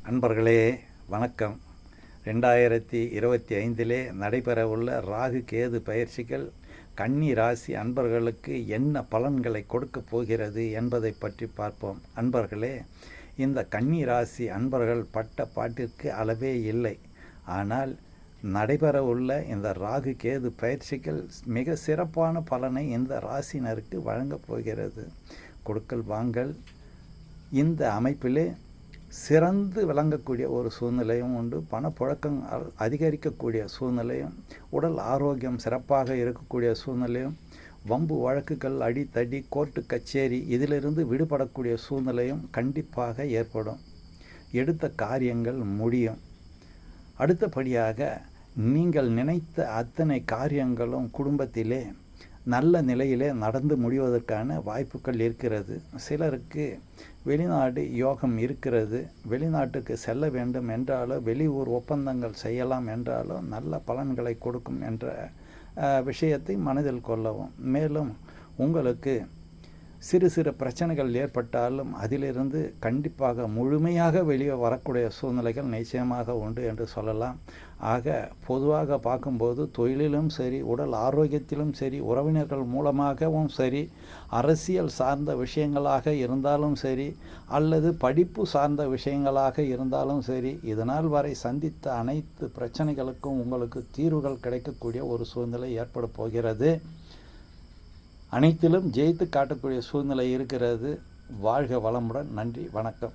அன்பர்களே வணக்கம். 2025 நடைபெறவுள்ள ராகு கேது பயிற்சிகள் கன்னி ராசி அன்பர்களுக்கு என்ன பலன்களை கொடுக்கப் போகிறது என்பதை பற்றி பார்ப்போம். அன்பர்களே, இந்த கன்னி ராசி அன்பர்கள் பட்ட பாட்டிற்கு அளவே இல்லை. ஆனால் நடைபெறவுள்ள இந்த ராகு கேது பயிற்சிகள் மிக சிறப்பான பலனை இந்த ராசினருக்கு வழங்கப் போகிறது. கொடுக்கல் வாங்கல் இந்த அமைப்பிலே சிறந்து விளங்கக்கூடிய ஒரு சூழ்நிலையும் உண்டு. பணப்புழக்கம் அதிகரிக்கக்கூடிய சூழ்நிலையும், உடல் ஆரோக்கியம் சிறப்பாக இருக்கக்கூடிய சூழ்நிலையும், வம்பு வழக்குகள், அடித்தடி, கோர்ட்டு கச்சேரி இதிலிருந்து விடுபடக்கூடிய சூழ்நிலையும் கண்டிப்பாக ஏற்படும். எடுத்த காரியங்கள் முடியும். அடுத்தபடியாக நீங்கள் நினைத்த அத்தனை காரியங்களும் குடும்பத்திலே நல்ல நிலையிலே நடந்து முடிவதற்கான வாய்ப்புகள் இருக்கிறது. சிலருக்கு வெளிநாடு யோகம் இருக்கிறது. வெளிநாட்டுக்கு செல்ல வேண்டும் என்றாலோ, வெளியூர் ஒப்பந்தங்கள் செய்யலாம் என்றாலோ நல்ல பலன்களை கொடுக்கும் என்ற விஷயத்தை மனதில் கொள்ளவும். மேலும் உங்களுக்கு சிறு சிறு பிரச்சனைகள் ஏற்பட்டாலும் அதிலிருந்து கண்டிப்பாக முழுமையாக வெளியே வரக்கூடிய சூழ்நிலைகள் நிச்சயமாக உண்டு என்று சொல்லலாம். ஆக பொதுவாக பார்க்கும்போது தொழிலிலும் சரி, உடல் ஆரோக்கியத்திலும் சரி, உறவினர்கள் மூலமாகவும் சரி, அரசியல் சார்ந்த விஷயங்களாக இருந்தாலும் சரி, அல்லது படிப்பு சார்ந்த விஷயங்களாக இருந்தாலும் சரி, இதனால் வரை சந்தித்த அனைத்து பிரச்சனைகளுக்கும் உங்களுக்கு தீர்வுகள் கிடைக்கக்கூடிய ஒரு சூழ்நிலை ஏற்பட போகிறது. அனைத்திலும் ஜெயித்து காட்டக்கூடிய சூழ்நிலை இருக்கிறது. வாழ்க வளமுடன். நன்றி, வணக்கம்.